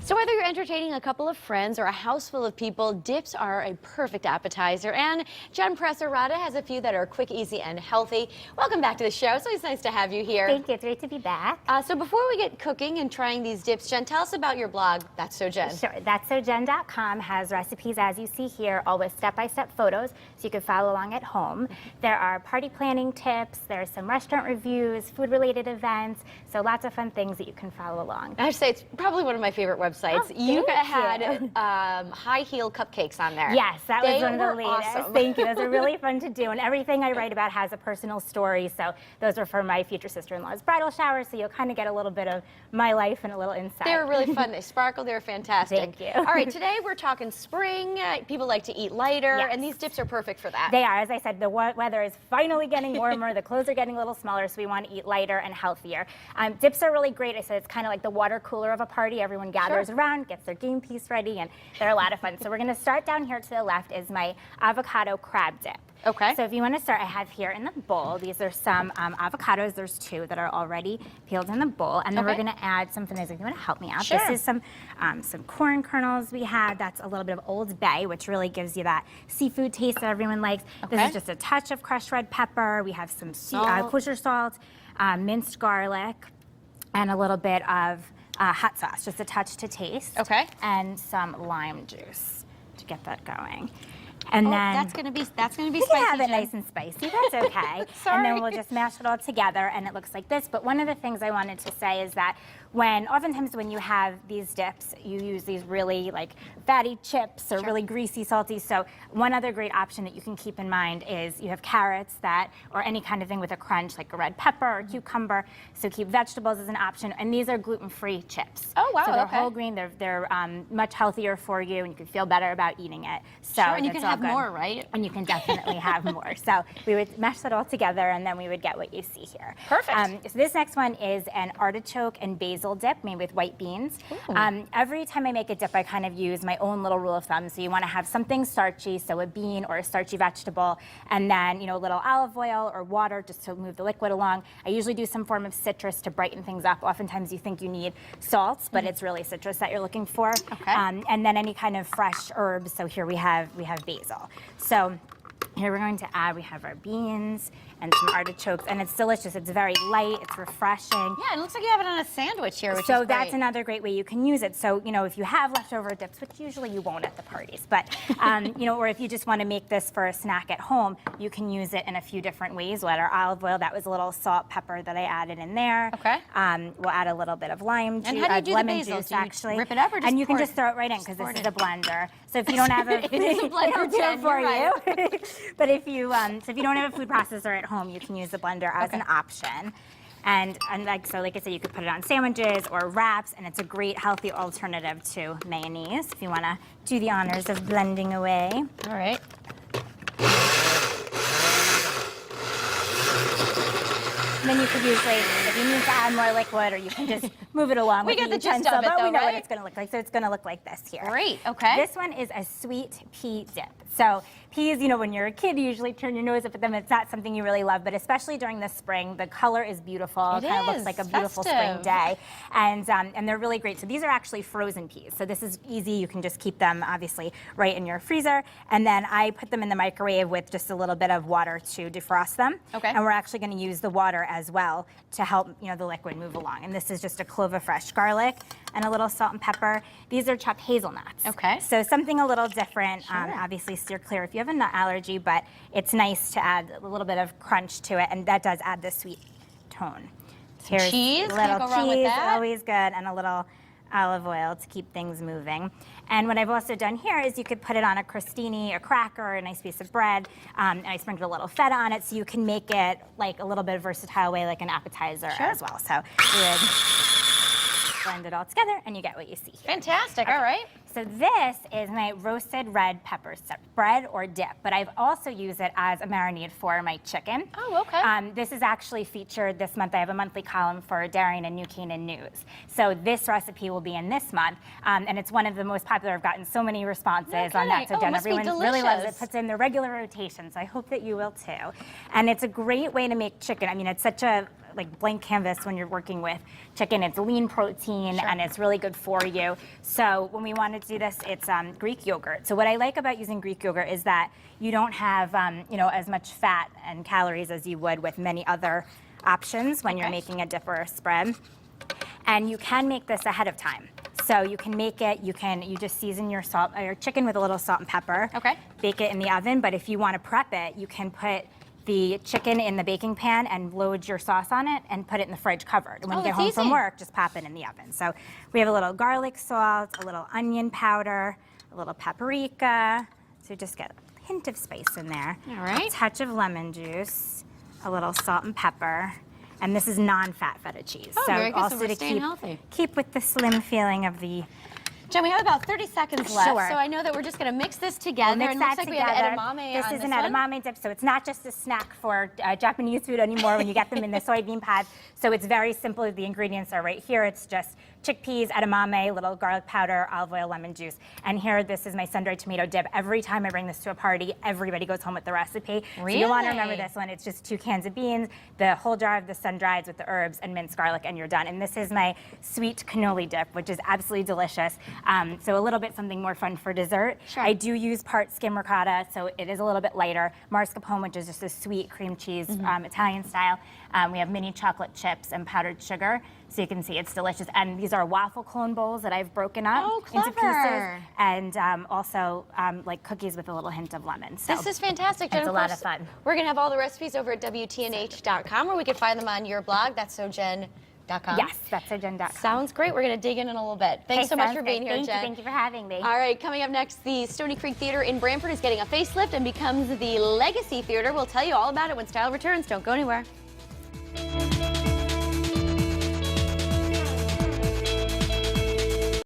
So whether you're entertaining a couple of friends or a house full of people, dips are a perfect appetizer. And Jenn Press-Arata has a few that are quick, easy, and healthy. Welcome back to the show. It's always nice to have you here. Thank you. It's great to be back. So before we get cooking and trying these dips, Jenn, tell us about your blog, That's So Jenn. Sure. That'sSoJenn.com has recipes, as you see here, all with step-by-step photos, so you can follow along at home. There are party planning tips. There's some restaurant reviews, food-related events, so lots of fun things that you can follow along. I have to say, it's probably one of my favorite websites. Oh, You had high heel cupcakes on there. Yes, that was one of the latest. Awesome. Thank you. Those are really fun to do, and everything I write about has a personal story. So those are for my future sister-in-law's bridal shower. So you'll kind of get a little bit of my life and a little insight. They were really fun. They sparkled. They were fantastic. Thank you. All right, today we're talking spring. People like to eat lighter, Yes. and these dips are perfect for that. They are. As I said, the weather is finally getting warmer. The clothes are getting a little smaller, so we want to eat lighter and healthier. Dips are really great. I said it's kind of like the water cooler of a party. Everyone gathers around, gets their game piece ready, and they're a lot of fun. So we're going to start down here to the left is my avocado crab dip. Okay. So if you want to start, I have here in the bowl, these are some avocados. There's two that are already peeled in the bowl. And then we're going to add something. If you want to help me out. Sure. This is some corn kernels we had. That's a little bit of Old Bay, which really gives you that seafood taste that everyone likes. Okay. This is just a touch of crushed red pepper. We have some kosher salt, minced garlic, and a little bit of hot sauce, just a touch to taste. Okay. And some lime juice to get that going. And then that's gonna be spicy. you can have it Jenn. nice and spicy. That's okay. And then we'll just mash it all together, and it looks like this. But one of the things I wanted to say is that oftentimes when you have these dips, you use these really like fatty chips or really greasy, salty. So one other great option that you can keep in mind is you have carrots or any kind of thing with a crunch, like a red pepper or cucumber. So keep vegetables as an option. And these are gluten-free chips. Oh wow! So they're okay. whole grain. They're much healthier for you, and you can feel better about eating it. So Sure, and you can have good. more, right? And you can definitely have more. So we would mash that all together, and then we would get what you see here. Perfect. So this next one is an artichoke and basil dip made with white beans. Every time I make a dip, I kind of use my own little rule of thumb. So you want to have something starchy, so a bean or a starchy vegetable, and then a little olive oil or water just to move the liquid along. I usually do some form of citrus to brighten things up. Oftentimes you think you need salts, but it's really citrus that you're looking for. Okay. And then any kind of fresh herbs. So here we have basil. So here we're going to add, we have our beans and some artichokes, and it's delicious. It's very light, it's refreshing. Yeah, it looks like you have it on a sandwich here, which is So great. that's another great way you can use it. So, if you have leftover dips, which usually you won't at the parties, but, or if you just want to make this for a snack at home, you can use it in a few different ways. We'll add our olive oil. That was a little salt, pepper that I added in there. Okay. We'll add a little bit of lime juice, And how do you do the lemon basil? juice, Do you actually. rip it up or just And you can pour it? just throw it right in, because this pour it is a in. blender. So if you don't have a, It is a blender, it'll do it Jenn, for you're you. But if you, so if you don't have a food processor at home, you can use the blender as an option. And like I said, you could put it on sandwiches or wraps, and it's a great healthy alternative to mayonnaise if you want to do the honors of blending away. All right. And then you could usually, if you need to add more liquid, or you can just move it along We with get the the gist utensil, of it, but we though, know what right? it's going to look like. So it's going to look like this here. Great. Okay. This one is a sweet pea dip. So peas, when you're a kid, you usually turn your nose up at them. It's not something you really love, but especially during the spring, the color is beautiful. It kind of looks like a beautiful spring day. And they're really great. So these are actually frozen peas. So this is easy. You can just keep them, obviously, right in your freezer. And then I put them in the microwave with just a little bit of water to defrost them. Okay. And we're actually going to use the water as well to help, the liquid move along. And this is just a clove of fresh garlic and a little salt and pepper. These are chopped hazelnuts. Okay. So something a little different. Sure. Obviously steer clear if you have a nut allergy, but it's nice to add a little bit of crunch to it, and that does add the sweet tone. Here's cheese, a can't little go wrong with cheese, that. always good, and a little olive oil to keep things moving. And what I've also done here is you could put it on a crostini, a cracker, a nice piece of bread, and I sprinkled a little feta on it, so you can make it like a little bit versatile way, like an appetizer as well. So we would blend it all together, and you get what you see here. Fantastic. All right. So this is my roasted red pepper bread or dip, but I've also used it as a marinade for my chicken. Oh, okay. This is actually featured this month. I have a monthly column for Darien and New Canaan News. So this recipe will be in this month, and it's one of the most popular. I've gotten so many responses on that. So Oh, Jen, must be everyone really loves it. delicious. Puts in the regular rotation, so I hope that you will too. And it's a great way to make chicken. I mean, it's such a like blank canvas when you're working with chicken. It's lean protein and it's really good for you. So when we wanted to do this, it's Greek yogurt. So what I like about using Greek yogurt is that you don't have you know, as much fat and calories as you would with many other options when you're making a dip or a spread. And you can make this ahead of time. So you can make it, you just season your chicken with a little salt and pepper. Okay. Bake it in the oven, but if you want to prep it, you can put the chicken in the baking pan and load your sauce on it and put it in the fridge covered. And when you get home from work, just pop it in the oven. So we have a little garlic salt, a little onion powder, a little paprika. So just get a hint of spice in there. All right. A touch of lemon juice, a little salt and pepper. And this is non-fat feta cheese. Oh, so very good. Also So we're to staying healthy. keep with the slim feeling of the. Jen, we have about 30 seconds left, Sure. so I know that we're just going to mix this together. Mix and that looks like together. we have edamame This on is an one. edamame dip, so it's not just a snack for Japanese food anymore when you get them in the soybean pod. So it's very simple. The ingredients are right here. It's just chickpeas, edamame, little garlic powder, olive oil, lemon juice. And here, this is my sun-dried tomato dip. Every time I bring this to a party, everybody goes home with the recipe. Really? So you'll want to remember this one. It's just 2 cans of beans, the whole jar of the sun-drieds with the herbs and minced garlic, and you're done. And this is my sweet cannoli dip, which is absolutely delicious. So a little bit something more fun for dessert. Sure. I do use part skim ricotta, so it is a little bit lighter. Mascarpone, which is just a sweet cream cheese, Italian style. We have mini chocolate chips and powdered sugar, so you can see it's delicious. And these are waffle cone bowls that I've broken up into pieces, and also like cookies with a little hint of lemon. So this is fantastic, Jen. It's a lot of fun. We're going to have all the recipes over at WTNH.com, where we can find them on your blog. That's sojen.com. Yes, that's sojen.com. Sounds great. We're going to dig in a little bit. Thanks so much for being here, Jen. Thank you for having me. All right, coming up next, the Stony Creek Theater in Brantford is getting a facelift and becomes the Legacy Theater. We'll tell you all about it when Style returns. Don't go anywhere.